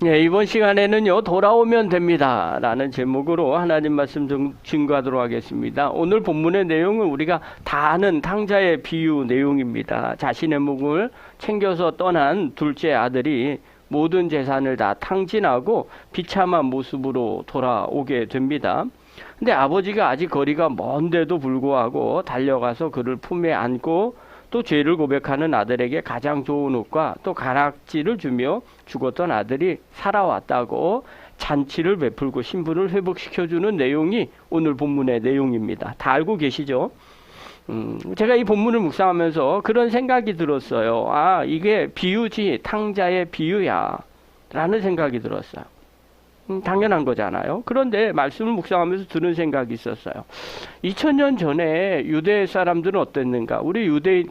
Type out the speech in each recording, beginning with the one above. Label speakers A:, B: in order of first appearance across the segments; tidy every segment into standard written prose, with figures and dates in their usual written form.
A: 네, 이번 시간에는요, 돌아오면 됩니다. 라는 제목으로 하나님 말씀 증거하도록 하겠습니다. 오늘 본문의 내용은 우리가 다 아는 탕자의 비유 내용입니다. 자신의 목을 챙겨서 떠난 둘째 아들이 모든 재산을 다 탕진하고 비참한 모습으로 돌아오게 됩니다. 근데 아버지가 아직 거리가 먼데도 불구하고 달려가서 그를 품에 안고 또 죄를 고백하는 아들에게 가장 좋은 옷과 또 가락지를 주며 죽었던 아들이 살아왔다고 잔치를 베풀고 신분을 회복시켜주는 내용이 오늘 본문의 내용입니다. 다 알고 계시죠? 제가 이 본문을 묵상하면서 그런 생각이 들었어요. 아, 이게 비유지, 탕자의 비유야 라는 생각이 들었어요. 당연한 거잖아요. 그런데 말씀을 묵상하면서 드는 생각이 있었어요. 2000년 전에 유대 사람들은 어땠는가? 우리 유대인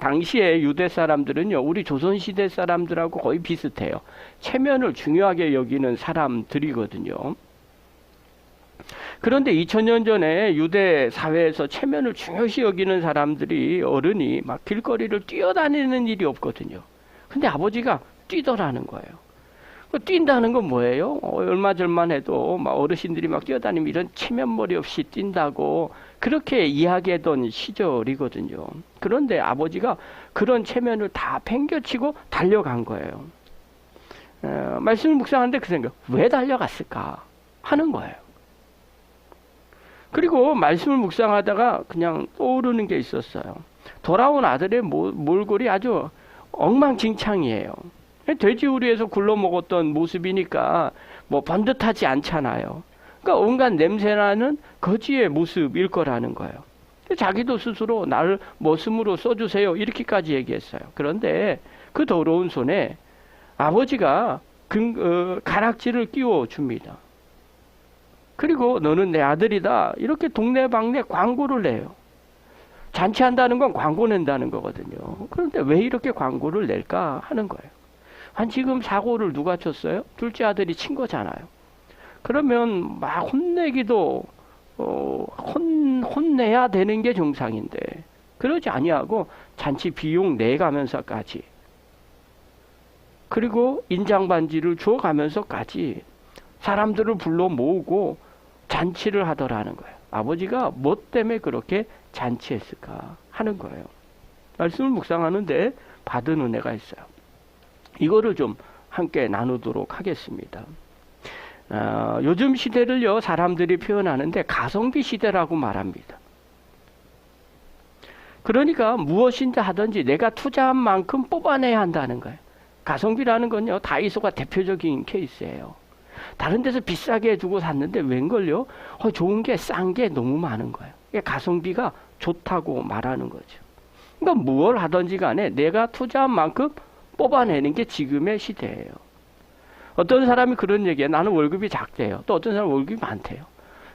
A: 당시에 유대 사람들은요, 우리 조선 시대 사람들하고 거의 비슷해요. 체면을 중요하게 여기는 사람들이거든요. 그런데 2000년 전에 유대 사회에서 체면을 중요시 여기는 사람들이 어른이 막 길거리를 뛰어다니는 일이 없거든요. 근데 아버지가 뛰더라는 거예요. 뛴다는 건 뭐예요? 얼마 전만 해도 막 어르신들이 막 뛰어다니면 이런 체면머리 없이 뛴다고 그렇게 이야기하던 시절이거든요. 그런데 아버지가 그런 체면을 다 팽겨치고 달려간 거예요. 말씀을 묵상하는데 그 생각, 왜 달려갔을까 하는 거예요. 그리고 말씀을 묵상하다가 그냥 떠오르는 게 있었어요. 돌아온 아들의 몰골이 아주 엉망진창이에요. 돼지우리에서 굴러먹었던 모습이니까 뭐 번듯하지 않잖아요. 그러니까 온갖 냄새나는 거지의 모습일 거라는 거예요. 자기도 스스로 나를 머슴으로 써주세요 이렇게까지 얘기했어요. 그런데 그 더러운 손에 아버지가 가락지를 끼워 줍니다. 그리고 너는 내 아들이다 이렇게 동네방네 광고를 내요. 잔치한다는 건 광고 낸다는 거거든요. 그런데 왜 이렇게 광고를 낼까 하는 거예요. 지금 사고를 누가 쳤어요? 둘째 아들이 친 거잖아요. 그러면 막 혼내기도 혼내야 되는 게 정상인데 그러지 아니하고 잔치 비용 내가면서까지 그리고 인장반지를 줘가면서까지 사람들을 불러 모으고 잔치를 하더라는 거예요. 아버지가 뭐 때문에 그렇게 잔치했을까 하는 거예요. 말씀을 묵상하는데 받은 은혜가 있어요. 이거를 좀 함께 나누도록 하겠습니다. 요즘 시대를요, 사람들이 표현하는데 가성비 시대라고 말합니다. 그러니까 무엇인지 하든지 내가 투자한 만큼 뽑아내야 한다는 거예요. 가성비라는 건요, 다이소가 대표적인 케이스예요. 다른 데서 비싸게 주고 샀는데 웬걸요? 좋은 게 싼 게 너무 많은 거예요. 가성비가 좋다고 말하는 거죠. 그러니까 무엇을 하든지 간에 내가 투자한 만큼 뽑아내는 게 지금의 시대예요. 어떤 사람이 그런 얘기해요. 나는 월급이 작대요. 또 어떤 사람은 월급이 많대요.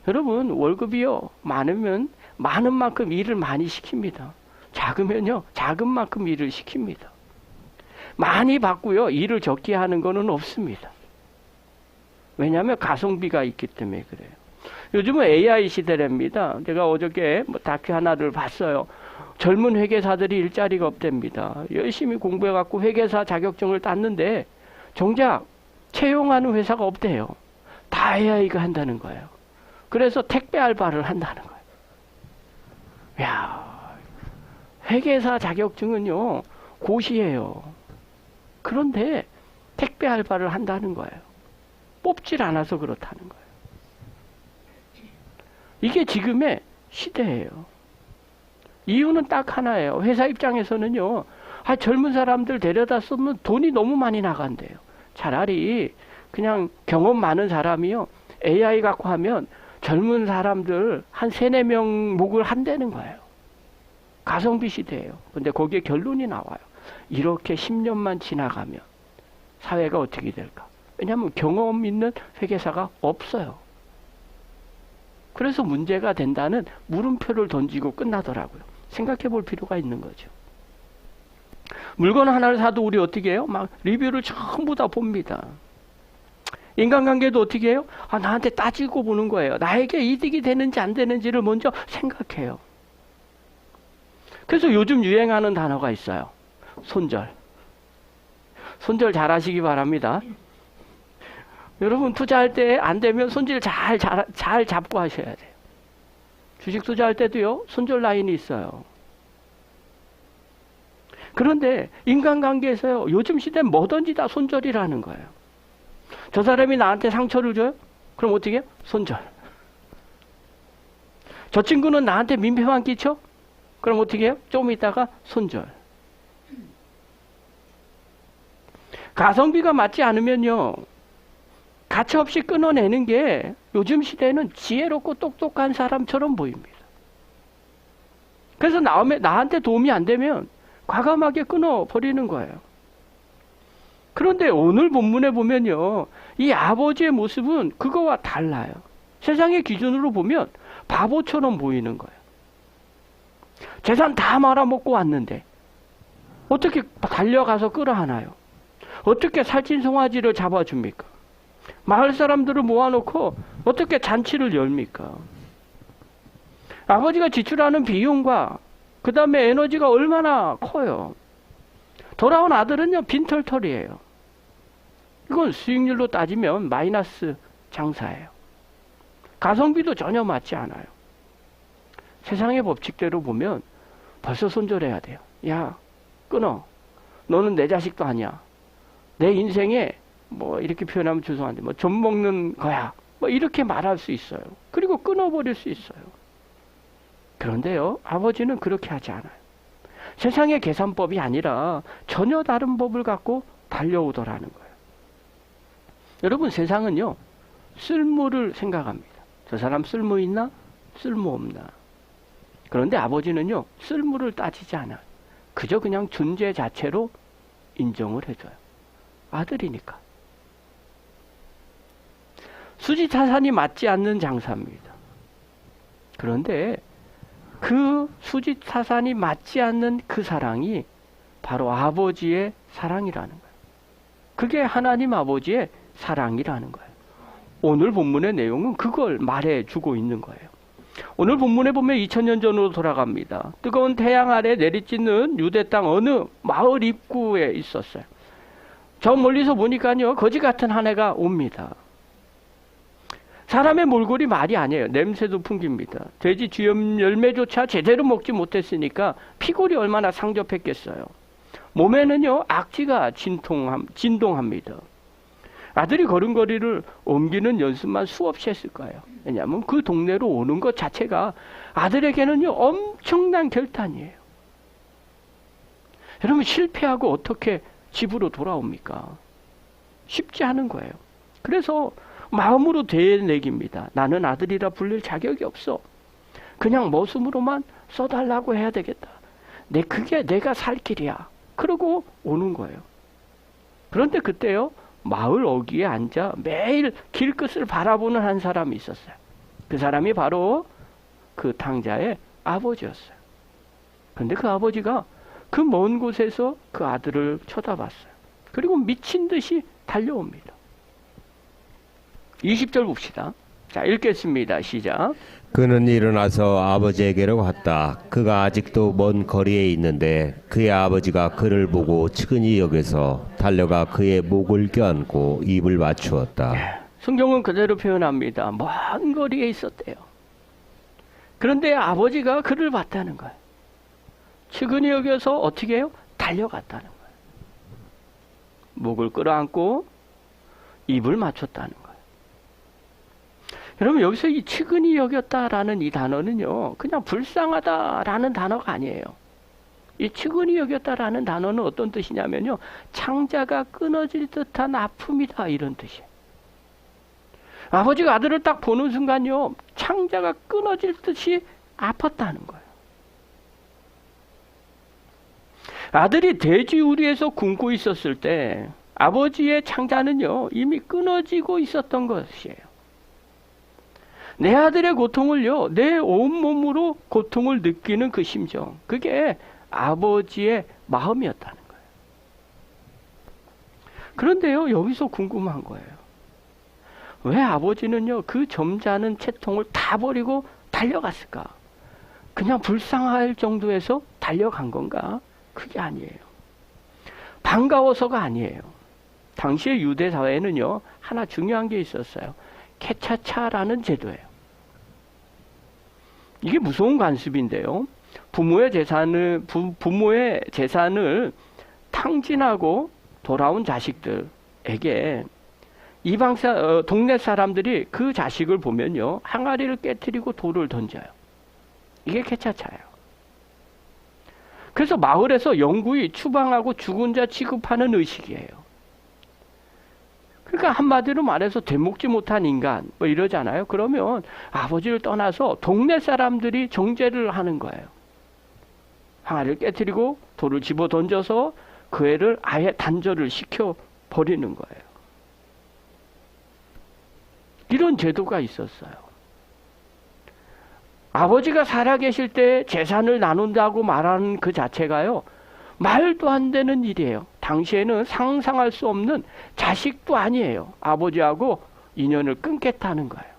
A: 여러분 월급이요 많으면 많은 만큼 일을 많이 시킵니다. 작으면요 작은 만큼 일을 시킵니다. 많이 받고요 일을 적게 하는 거는 없습니다. 왜냐하면 가성비가 있기 때문에 그래요. 요즘은 AI 시대랍니다. 제가 어저께 다큐 하나를 봤어요. 젊은 회계사들이 일자리가 없답니다. 열심히 공부해갖고 회계사 자격증을 땄는데 정작 채용하는 회사가 없대요. 다 AI가 한다는 거예요. 그래서 택배 알바를 한다는 거예요. 야, 회계사 자격증은요 고시예요. 그런데 택배 알바를 한다는 거예요. 뽑질 않아서 그렇다는 거예요. 이게 지금의 시대예요. 이유는 딱 하나예요. 회사 입장에서는요, 젊은 사람들 데려다 쓰면 돈이 너무 많이 나간대요. 차라리 그냥 경험 많은 사람이요, AI 갖고 하면 젊은 사람들 한 3-4명 목을 한다는 거예요. 가성비 시대예요. 근데 거기에 결론이 나와요. 이렇게 10년만 지나가면 사회가 어떻게 될까? 왜냐하면 경험 있는 회계사가 없어요. 그래서 문제가 된다는 물음표를 던지고 끝나더라고요. 생각해 볼 필요가 있는 거죠. 물건 하나를 사도 우리 어떻게 해요? 막 리뷰를 전부 다 봅니다. 인간관계도 어떻게 해요? 나한테 따지고 보는 거예요. 나에게 이득이 되는지 안 되는지를 먼저 생각해요. 그래서 요즘 유행하는 단어가 있어요. 손절. 손절 잘 하시기 바랍니다. 여러분 투자할 때 안 되면 손질 잘 잡고 하셔야 돼요. 주식 투자할 때도요, 손절 라인이 있어요. 그런데 인간관계에서요, 요즘 시대는 뭐든지 다 손절이라는 거예요. 저 사람이 나한테 상처를 줘요? 그럼 어떻게 해요? 손절. 저 친구는 나한테 민폐만 끼쳐? 그럼 어떻게 해요? 좀 있다가 손절. 가성비가 맞지 않으면요, 가차없이 끊어내는 게 요즘 시대에는 지혜롭고 똑똑한 사람처럼 보입니다. 그래서 나한테 도움이 안 되면 과감하게 끊어버리는 거예요. 그런데 오늘 본문에 보면요, 이 아버지의 모습은 그거와 달라요. 세상의 기준으로 보면 바보처럼 보이는 거예요. 재산 다 말아먹고 왔는데 어떻게 달려가서 끌어안아요? 어떻게 살찐 송아지를 잡아줍니까? 마을 사람들을 모아놓고 어떻게 잔치를 열입니까? 아버지가 지출하는 비용과 그 다음에 에너지가 얼마나 커요. 돌아온 아들은요, 빈털털이에요. 이건 수익률로 따지면 마이너스 장사예요. 가성비도 전혀 맞지 않아요. 세상의 법칙대로 보면 벌써 손절해야 돼요. 야, 끊어. 너는 내 자식도 아니야. 내 인생에 뭐 이렇게 표현하면 죄송한데 뭐 좀 먹는 거야. 뭐 이렇게 말할 수 있어요. 그리고 끊어버릴 수 있어요. 그런데요, 아버지는 그렇게 하지 않아요. 세상의 계산법이 아니라 전혀 다른 법을 갖고 달려오더라는 거예요. 여러분, 세상은요, 쓸모를 생각합니다. 저 사람 쓸모 있나? 쓸모 없나? 그런데 아버지는요, 쓸모를 따지지 않아요. 그저 그냥 존재 자체로 인정을 해줘요. 아들이니까. 수지타산이 맞지 않는 장사입니다. 그런데 그 수지타산이 맞지 않는 그 사랑이 바로 아버지의 사랑이라는 거예요. 그게 하나님 아버지의 사랑이라는 거예요. 오늘 본문의 내용은 그걸 말해주고 있는 거예요. 오늘 본문에 보면 2000년 전으로 돌아갑니다. 뜨거운 태양 아래 내리쬐는 유대 땅 어느 마을 입구에 있었어요. 저 멀리서 보니까요, 거지 같은 한 해가 옵니다. 사람의 몰골이 말이 아니에요. 냄새도 풍깁니다. 돼지 쥐염 열매조차 제대로 먹지 못했으니까 피골이 얼마나 상접했겠어요. 몸에는요, 악취가 진동합니다. 아들이 걸음걸이를 옮기는 연습만 수없이 했을 거예요. 왜냐하면 그 동네로 오는 것 자체가 아들에게는요, 엄청난 결단이에요. 여러분, 실패하고 어떻게 집으로 돌아옵니까? 쉽지 않은 거예요. 그래서 마음으로 되뇌깁니다. 나는 아들이라 불릴 자격이 없어. 그냥 머슴으로만 써달라고 해야 되겠다. 그게 내가 살 길이야. 그러고 오는 거예요. 그런데 그때요, 마을 어귀에 앉아 매일 길끝을 바라보는 한 사람이 있었어요. 그 사람이 바로 그 탕자의 아버지였어요. 그런데 그 아버지가 그 먼 곳에서 그 아들을 쳐다봤어요. 그리고 미친 듯이 달려옵니다. 20절 봅시다. 자, 읽겠습니다. 시작.
B: 그는 일어나서 아버지에게로 갔다. 그가 아직도 먼 거리에 있는데 그의 아버지가 그를 보고 측은히 여겨서 달려가 그의 목을 껴안고 입을 맞추었다.
A: 성경은 그대로 표현합니다. 먼 거리에 있었대요. 그런데 아버지가 그를 봤다는 거예요. 측은히 여겨서 어떻게 해요? 달려갔다는 거예요. 목을 끌어안고 입을 맞췄다는 거예요. 여러분, 여기서 이 측은히 여겼다라는 이 단어는요, 그냥 불쌍하다라는 단어가 아니에요. 이 측은히 여겼다라는 단어는 어떤 뜻이냐면요, 창자가 끊어질 듯한 아픔이다, 이런 뜻이에요. 아버지가 아들을 딱 보는 순간요, 창자가 끊어질 듯이 아팠다는 거예요. 아들이 돼지 우리에서 굶고 있었을 때 아버지의 창자는요, 이미 끊어지고 있었던 것이에요. 내 아들의 고통을요, 내 온몸으로 고통을 느끼는 그 심정, 그게 아버지의 마음이었다는 거예요. 그런데요, 여기서 궁금한 거예요. 왜 아버지는요, 그 점잖은 채통을 다 버리고 달려갔을까? 그냥 불쌍할 정도에서 달려간 건가? 그게 아니에요. 반가워서가 아니에요. 당시의 유대 사회에는요, 하나 중요한 게 있었어요. 케차차라는 제도예요. 이게 무서운 관습인데요. 부모의 재산을 탕진하고 돌아온 자식들에게 동네 사람들이 그 자식을 보면요, 항아리를 깨트리고 돌을 던져요. 이게 케차차예요. 그래서 마을에서 영구히 추방하고 죽은 자 취급하는 의식이에요. 그러니까 한마디로 말해서 되먹지 못한 인간 뭐 이러잖아요. 그러면 아버지를 떠나서 동네 사람들이 정죄를 하는 거예요. 항아리를 깨트리고 돌을 집어 던져서 그 애를 아예 단절을 시켜 버리는 거예요. 이런 제도가 있었어요. 아버지가 살아계실 때 재산을 나눈다고 말하는 그 자체가요, 말도 안 되는 일이에요. 당시에는 상상할 수 없는, 자식도 아니에요. 아버지하고 인연을 끊겠다는 거예요.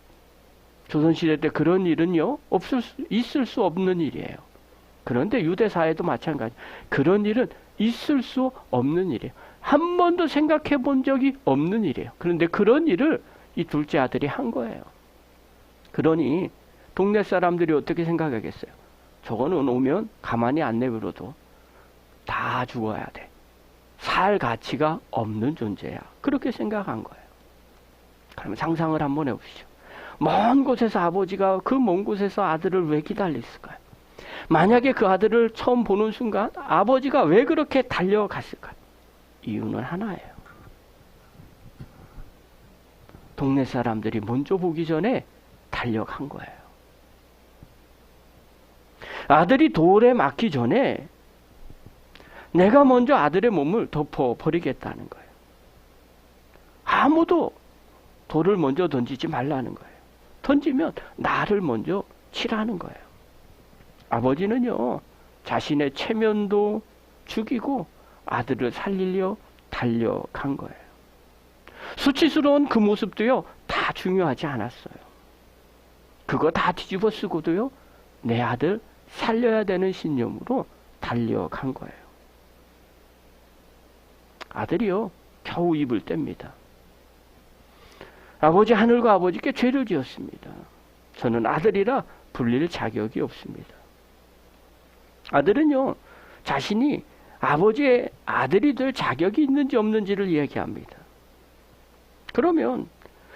A: 조선시대 때 그런 일은요, 있을 수 없는 일이에요. 그런데 유대사회도 마찬가지. 그런 일은 있을 수 없는 일이에요. 한 번도 생각해 본 적이 없는 일이에요. 그런데 그런 일을 이 둘째 아들이 한 거예요. 그러니 동네 사람들이 어떻게 생각하겠어요? 저거는 오면 가만히 안 내버려도 다 죽어야 돼. 살 가치가 없는 존재야. 그렇게 생각한 거예요. 그러면 상상을 한번 해보시죠. 먼 곳에서 아버지가 그 먼 곳에서 아들을 왜 기다렸을까요? 만약에 그 아들을 처음 보는 순간 아버지가 왜 그렇게 달려갔을까요? 이유는 하나예요. 동네 사람들이 먼저 보기 전에 달려간 거예요. 아들이 돌에 맞기 전에 내가 먼저 아들의 몸을 덮어버리겠다는 거예요. 아무도 돌을 먼저 던지지 말라는 거예요. 던지면 나를 먼저 치라는 거예요. 아버지는요, 자신의 체면도 죽이고 아들을 살리려 달려간 거예요. 수치스러운 그 모습도요, 다 중요하지 않았어요. 그거 다 뒤집어 쓰고도요, 내 아들 살려야 되는 신념으로 달려간 거예요. 아들이요, 겨우 입을 뗍니다. 아버지, 하늘과 아버지께 죄를 지었습니다. 저는 아들이라 불릴 자격이 없습니다. 아들은요, 자신이 아버지의 아들이 될 자격이 있는지 없는지를 얘기합니다. 그러면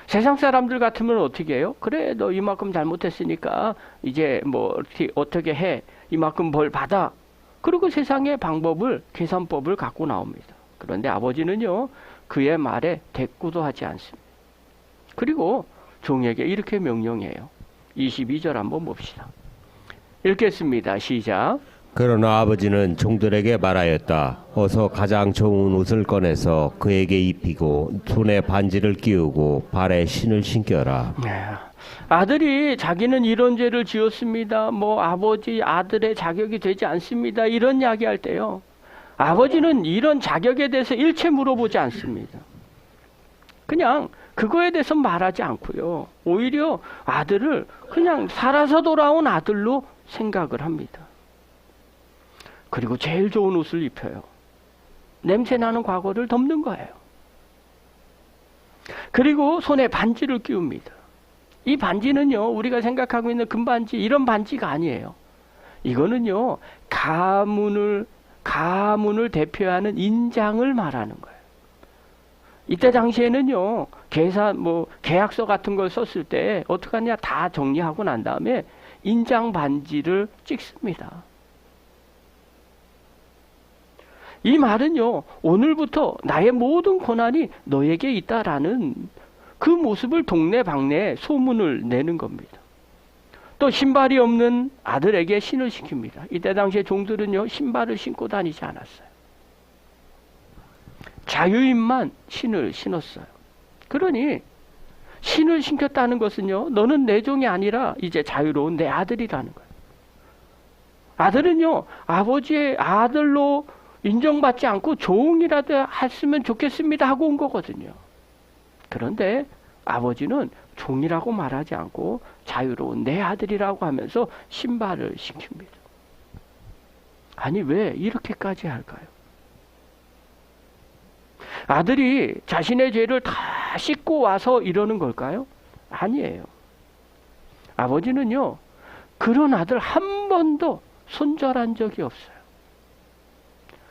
A: 세상 사람들 같으면 어떻게 해요? 그래, 너 이만큼 잘못했으니까 이제 뭐 어떻게 해? 이만큼 벌 받아. 그리고 세상의 방법을, 계산법을 갖고 나옵니다. 그런데 아버지는요, 그의 말에 대꾸도 하지 않습니다. 그리고 종에게 이렇게 명령해요. 22절 한번 봅시다. 읽겠습니다. 시작.
B: 그러나 아버지는 종들에게 말하였다. 어서 가장 좋은 옷을 꺼내서 그에게 입히고 손에 반지를 끼우고 발에 신을 신겨라.
A: 아들이 자기는 이런 죄를 지었습니다. 뭐 아버지 아들의 자격이 되지 않습니다. 이런 이야기할 때요, 아버지는 이런 자격에 대해서 일체 물어보지 않습니다. 그냥 그거에 대해서 말하지 않고요, 오히려 아들을 그냥 살아서 돌아온 아들로 생각을 합니다. 그리고 제일 좋은 옷을 입혀요. 냄새나는 과거를 덮는 거예요. 그리고 손에 반지를 끼웁니다. 이 반지는요, 우리가 생각하고 있는 금반지, 이런 반지가 아니에요. 이거는요, 가문을 대표하는 인장을 말하는 거예요. 이때 당시에는요, 계약서 같은 걸 썼을 때 어떻게 하냐, 다 정리하고 난 다음에 인장 반지를 찍습니다. 이 말은요, 오늘부터 나의 모든 권한이 너에게 있다라는 그 모습을 동네 방네에 소문을 내는 겁니다. 또 신발이 없는 아들에게 신을 시킵니다. 이때 당시에 종들은요, 신발을 신고 다니지 않았어요. 자유인만 신을 신었어요. 그러니 신을 신겼다는 것은요, 너는 내 종이 아니라 이제 자유로운 내 아들이라는 거예요. 아들은요, 아버지의 아들로 인정받지 않고 종이라도 했으면 좋겠습니다 하고 온 거거든요. 그런데 아버지는 종이라고 말하지 않고 자유로운 내 아들이라고 하면서 신발을 시킵니다. 아니, 왜 이렇게까지 할까요? 아들이 자신의 죄를 다 씻고 와서 이러는 걸까요? 아니에요. 아버지는요, 그런 아들 한 번도 손절한 적이 없어요.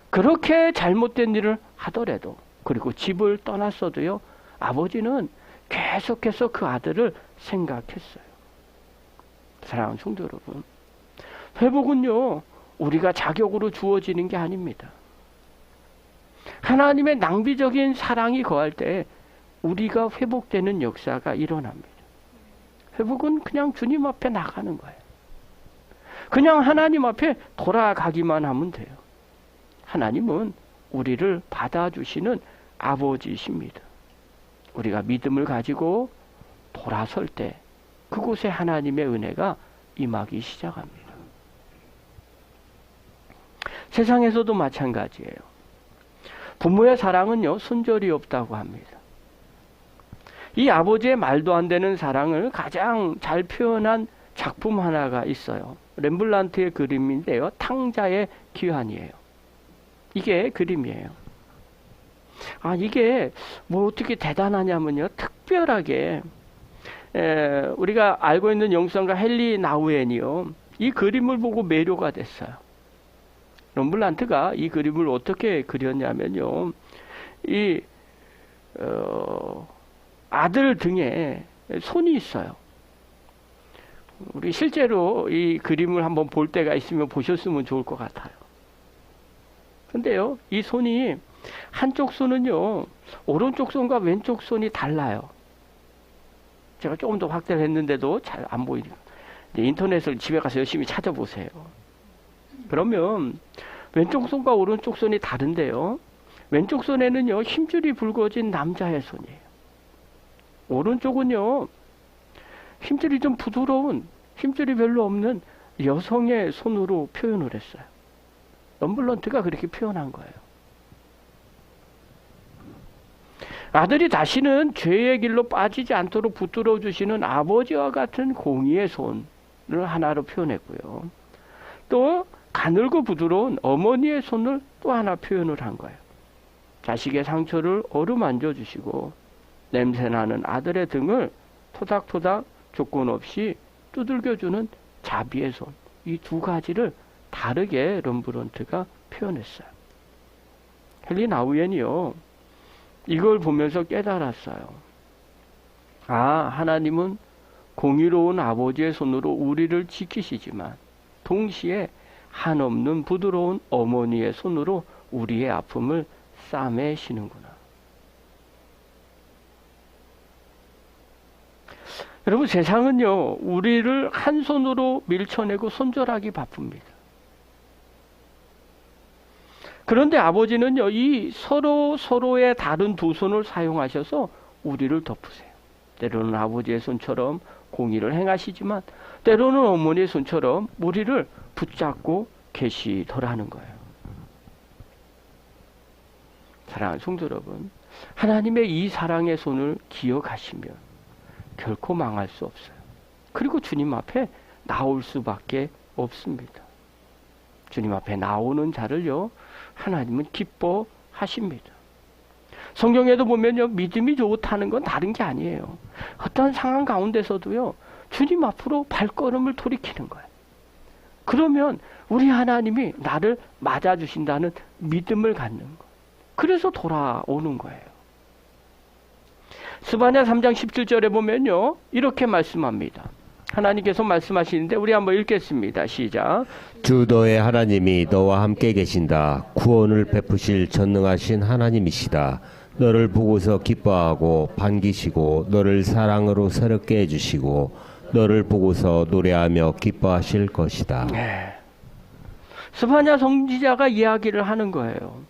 A: 그렇게 잘못된 일을 하더라도, 그리고 집을 떠났어도요, 아버지는 계속해서 그 아들을 생각했어요. 사랑하는 성도 여러분, 회복은요, 우리가 자격으로 주어지는 게 아닙니다. 하나님의 낭비적인 사랑이 거할 때 우리가 회복되는 역사가 일어납니다. 회복은 그냥 주님 앞에 나가는 거예요. 그냥 하나님 앞에 돌아가기만 하면 돼요. 하나님은 우리를 받아주시는 아버지이십니다. 우리가 믿음을 가지고 돌아설 때 그곳에 하나님의 은혜가 임하기 시작합니다. 세상에서도 마찬가지예요. 부모의 사랑은요, 손절이 없다고 합니다. 이 아버지의 말도 안 되는 사랑을 가장 잘 표현한 작품 하나가 있어요. 렘블란트의 그림인데요. 탕자의 귀환이에요. 이게 그림이에요. 이게 뭐 어떻게 대단하냐면요. 특별하게 우리가 알고 있는 영성가 헨리 나우엔이요. 이 그림을 보고 매료가 됐어요. 렘블란트가 이 그림을 어떻게 그렸냐면요. 이 아들 등에 손이 있어요. 우리 실제로 이 그림을 한번 볼 때가 있으면 보셨으면 좋을 것 같아요. 근데요, 이 손이 한쪽 손은요, 오른쪽 손과 왼쪽 손이 달라요. 제가 조금 더 확대를 했는데도 잘 안 보이니까 인터넷을 집에 가서 열심히 찾아보세요. 그러면 왼쪽 손과 오른쪽 손이 다른데요, 왼쪽 손에는요, 힘줄이 붉어진 남자의 손이에요. 오른쪽은요, 힘줄이 좀 부드러운, 힘줄이 별로 없는 여성의 손으로 표현을 했어요. 럼블런트가 그렇게 표현한 거예요. 아들이 다시는 죄의 길로 빠지지 않도록 붙들어 주시는 아버지와 같은 공의의 손을 하나로 표현했고요. 또 가늘고 부드러운 어머니의 손을 또 하나 표현을 한 거예요. 자식의 상처를 어루만져 주시고 냄새나는 아들의 등을 토닥토닥 조건 없이 두들겨주는 자비의 손. 이 두 가지를 다르게 럼브런트가 표현했어요. 헨리 나우엔이요, 이걸 보면서 깨달았어요. 하나님은 공의로운 아버지의 손으로 우리를 지키시지만 동시에 한없는 부드러운 어머니의 손으로 우리의 아픔을 싸매시는구나. 여러분, 세상은요, 우리를 한 손으로 밀쳐내고 손절하기 바쁩니다. 그런데 아버지는요, 이 서로의 다른 두 손을 사용하셔서 우리를 덮으세요. 때로는 아버지의 손처럼 공의를 행하시지만 때로는 어머니의 손처럼 우리를 붙잡고 계시더라는 거예요. 사랑하는 성도 여러분, 하나님의 이 사랑의 손을 기억하시면 결코 망할 수 없어요. 그리고 주님 앞에 나올 수밖에 없습니다. 주님 앞에 나오는 자를요, 하나님은 기뻐하십니다. 성경에도 보면요, 믿음이 좋다는 건 다른 게 아니에요. 어떤 상황 가운데서도요, 주님 앞으로 발걸음을 돌이키는 거예요. 그러면 우리 하나님이 나를 맞아주신다는 믿음을 갖는 거. 그래서 돌아오는 거예요. 스바냐 3장 17절에 보면요, 이렇게 말씀합니다. 하나님께서 말씀하시는데 우리 한번 읽겠습니다. 시작.
B: 주 너의 하나님이 너와 함께 계신다. 구원을 베푸실 전능하신 하나님이시다. 너를 보고서 기뻐하고 반기시고 너를 사랑으로 새롭게 해주시고 너를 보고서 노래하며 기뻐하실 것이다.
A: 네. 스바냐 선지자가 이야기를 하는 거예요.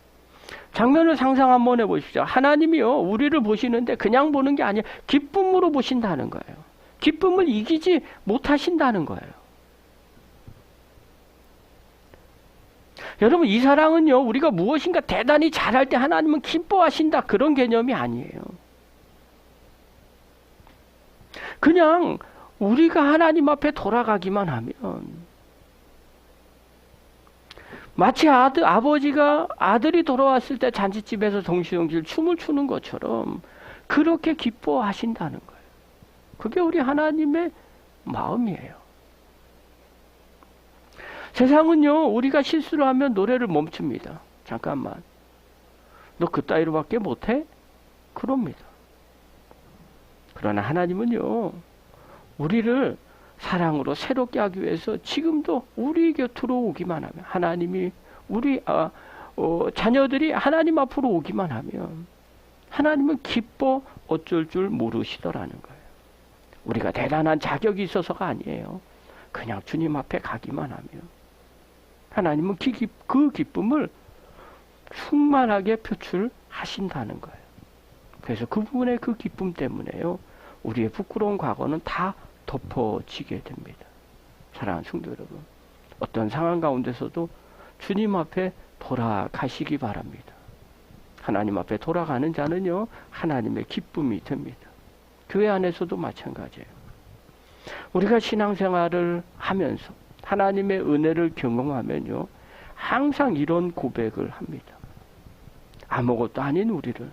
A: 장면을 상상 한번 해보십시오. 하나님이요, 우리를 보시는데 그냥 보는 게 아니에요. 기쁨으로 보신다는 거예요. 기쁨을 이기지 못하신다는 거예요. 여러분, 이 사랑은요, 우리가 무엇인가 대단히 잘할 때 하나님은 기뻐하신다, 그런 개념이 아니에요. 그냥 우리가 하나님 앞에 돌아가기만 하면, 마치 아버지가 아들이 돌아왔을 때 잔치집에서 동시동실 춤을 추는 것처럼 그렇게 기뻐하신다는 거예요. 그게 우리 하나님의 마음이에요. 세상은요, 우리가 실수를 하면 노래를 멈춥니다. 잠깐만. 너 그따위로밖에 못해? 그럽니다. 그러나 하나님은요, 우리를 사랑으로 새롭게 하기 위해서 지금도 우리 곁으로 오기만 하면, 하나님이 우리 자녀들이 하나님 앞으로 오기만 하면 하나님은 기뻐 어쩔 줄 모르시더라는 거예요. 우리가 대단한 자격이 있어서가 아니에요. 그냥 주님 앞에 가기만 하면 하나님은 그 기쁨을 충만하게 표출하신다는 거예요. 그래서 그분의 그 기쁨 때문에요, 우리의 부끄러운 과거는 다 덮어지게 됩니다. 사랑하는 성도 여러분, 어떤 상황 가운데서도 주님 앞에 돌아가시기 바랍니다. 하나님 앞에 돌아가는 자는요, 하나님의 기쁨이 됩니다. 교회 안에서도 마찬가지예요. 우리가 신앙생활을 하면서 하나님의 은혜를 경험하면요, 항상 이런 고백을 합니다. 아무것도 아닌 우리를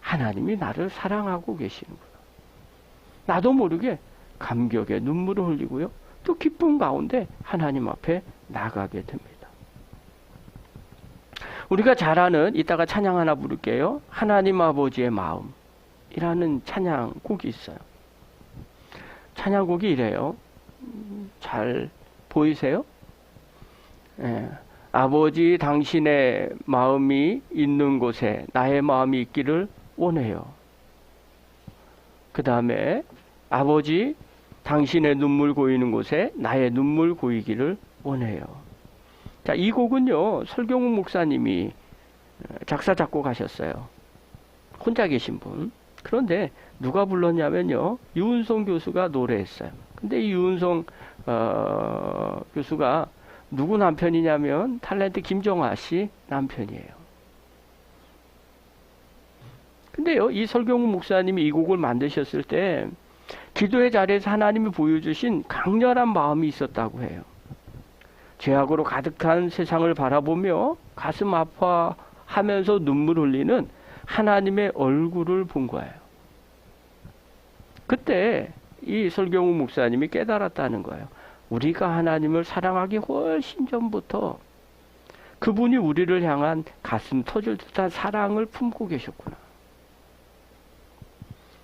A: 하나님이 나를 사랑하고 계시는구나. 나도 모르게 감격에 눈물을 흘리고요, 또 기쁨 가운데 하나님 앞에 나가게 됩니다. 우리가 잘 아는, 이따가 찬양 하나 부를게요. 하나님 아버지의 마음이라는 찬양곡이 있어요. 찬양곡이 이래요. 잘 보이세요? 예. 아버지 당신의 마음이 있는 곳에 나의 마음이 있기를 원해요. 그 다음에 아버지 당신의 눈물 고이는 곳에 나의 눈물 고이기를 원해요. 자, 이 곡은요, 설경욱 목사님이 작사 작곡하셨어요. 혼자 계신 분. 그런데 누가 불렀냐면요, 유은송 교수가 노래했어요. 근데 이 유은송 교수가 누구 남편이냐면 탤런트 김정아 씨 남편이에요. 근데요, 이 설경욱 목사님이 이 곡을 만드셨을 때 기도의 자리에서 하나님이 보여주신 강렬한 마음이 있었다고 해요. 죄악으로 가득한 세상을 바라보며 가슴 아파하면서 눈물 흘리는 하나님의 얼굴을 본 거예요. 그때 이 설경욱 목사님이 깨달았다는 거예요. 우리가 하나님을 사랑하기 훨씬 전부터 그분이 우리를 향한 가슴 터질 듯한 사랑을 품고 계셨구나.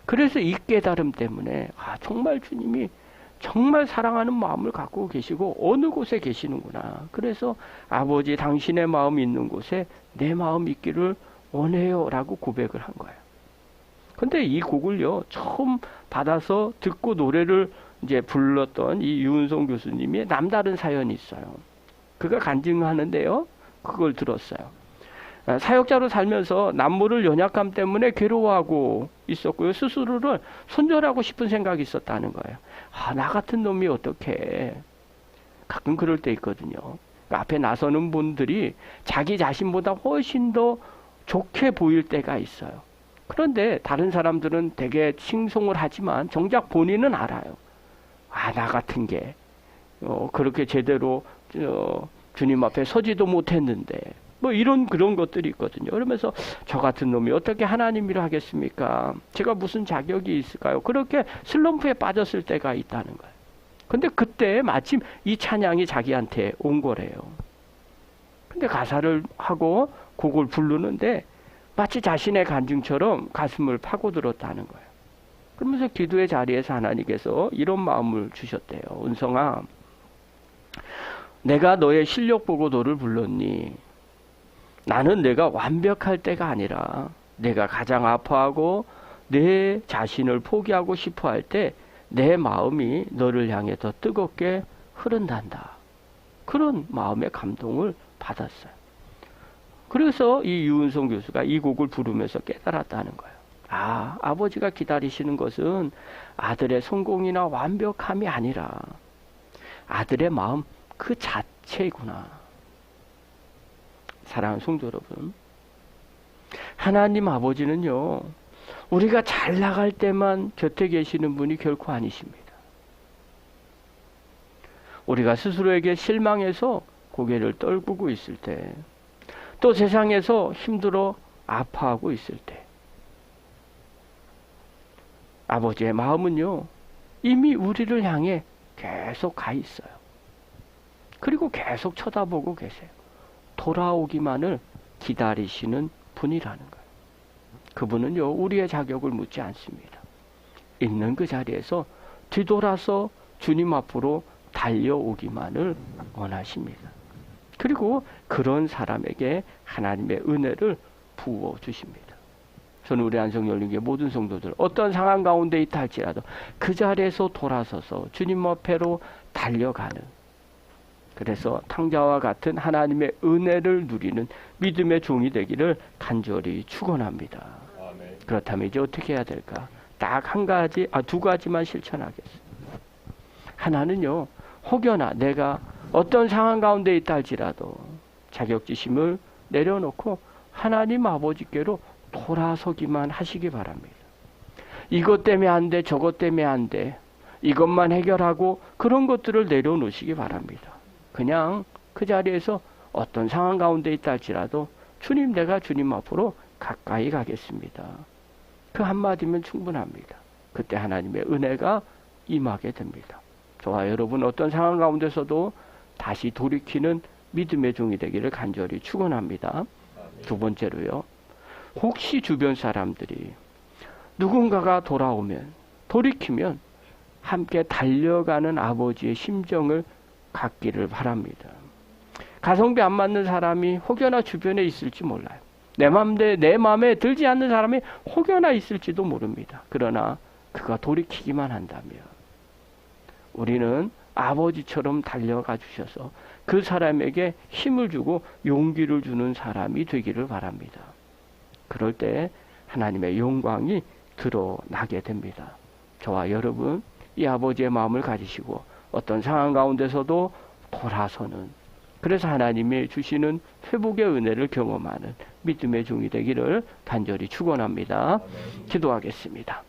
A: 그래서 이 깨달음 때문에 정말 주님이 정말 사랑하는 마음을 갖고 계시고 어느 곳에 계시는구나. 그래서 아버지 당신의 마음이 있는 곳에 내 마음이 있기를 원해요 라고 고백을 한 거예요. 근데 이 곡을요, 처음 받아서 듣고 노래를 이제 불렀던 이 유은송 교수님이 남다른 사연이 있어요. 그가 간증하는데요, 그걸 들었어요. 사역자로 살면서 남모를 연약감 때문에 괴로워하고 있었고요, 스스로를 손절하고 싶은 생각이 있었다는 거예요. 나 같은 놈이 어떻게, 가끔 그럴 때 있거든요. 그러니까 앞에 나서는 분들이 자기 자신보다 훨씬 더 좋게 보일 때가 있어요. 그런데 다른 사람들은 되게 칭송을 하지만 정작 본인은 알아요. 나 같은 게 그렇게 제대로 주님 앞에 서지도 못했는데, 뭐 이런 그런 것들이 있거든요. 그러면서 저 같은 놈이 어떻게 하나님 일을 하겠습니까? 제가 무슨 자격이 있을까요? 그렇게 슬럼프에 빠졌을 때가 있다는 거예요. 근데 그때 마침 이 찬양이 자기한테 온 거래요. 근데 가사를 하고 곡을 부르는데 마치 자신의 간증처럼 가슴을 파고들었다는 거예요. 그러면서 기도의 자리에서 하나님께서 이런 마음을 주셨대요. 은성아, 내가 너의 실력 보고 너를 불렀니? 나는 내가 완벽할 때가 아니라 내가 가장 아파하고 내 자신을 포기하고 싶어 할 때 내 마음이 너를 향해 더 뜨겁게 흐른단다. 그런 마음의 감동을 받았어요. 그래서 이 유은송 교수가 이 곡을 부르면서 깨달았다는 거예요. 아버지가 기다리시는 것은 아들의 성공이나 완벽함이 아니라 아들의 마음 그 자체이구나. 사랑하는 성도 여러분, 하나님 아버지는요, 우리가 잘 나갈 때만 곁에 계시는 분이 결코 아니십니다. 우리가 스스로에게 실망해서 고개를 떨구고 있을 때, 또 세상에서 힘들어 아파하고 있을 때, 아버지의 마음은요, 이미 우리를 향해 계속 가 있어요. 그리고 계속 쳐다보고 계세요. 돌아오기만을 기다리시는 분이라는 거예요. 그분은요, 우리의 자격을 묻지 않습니다. 있는 그 자리에서 뒤돌아서 주님 앞으로 달려오기만을 원하십니다. 그리고 그런 사람에게 하나님의 은혜를 부어 주십니다. 저는 우리 안성열린교회 모든 성도들 어떤 상황 가운데 있다 할지라도 그 자리에서 돌아서서 주님 앞에로 달려가는, 그래서 탕자와 같은 하나님의 은혜를 누리는 믿음의 종이 되기를 간절히 축원합니다. 그렇다면 이제 어떻게 해야 될까? 딱 한 가지, 두 가지만 실천하겠습니다. 하나는요, 혹여나 내가 어떤 상황 가운데 있다 할지라도 자격지심을 내려놓고 하나님 아버지께로 돌아서기만 하시기 바랍니다. 이것 때문에 안 돼, 저것 때문에 안 돼, 이것만 해결하고 그런 것들을 내려놓으시기 바랍니다. 그냥 그 자리에서 어떤 상황 가운데 있다 할지라도 주님, 내가 주님 앞으로 가까이 가겠습니다. 그 한마디면 충분합니다. 그때 하나님의 은혜가 임하게 됩니다. 저와 여러분 어떤 상황 가운데서도 다시 돌이키는 믿음의 종이 되기를 간절히 축원합니다. 두 번째로요, 혹시 주변 사람들이 누군가가 돌아오면, 돌이키면 함께 달려가는 아버지의 심정을 갖기를 바랍니다. 가성비 안 맞는 사람이 혹여나 주변에 있을지 몰라요. 내 마음에 들지 않는 사람이 혹여나 있을지도 모릅니다. 그러나 그가 돌이키기만 한다면 우리는 아버지처럼 달려가 주셔서 그 사람에게 힘을 주고 용기를 주는 사람이 되기를 바랍니다. 그럴 때 하나님의 영광이 드러나게 됩니다. 저와 여러분, 이 아버지의 마음을 가지시고 어떤 상황 가운데서도 돌아서는, 그래서 하나님이 주시는 회복의 은혜를 경험하는 믿음의 종이 되기를 간절히 축원합니다. 기도하겠습니다.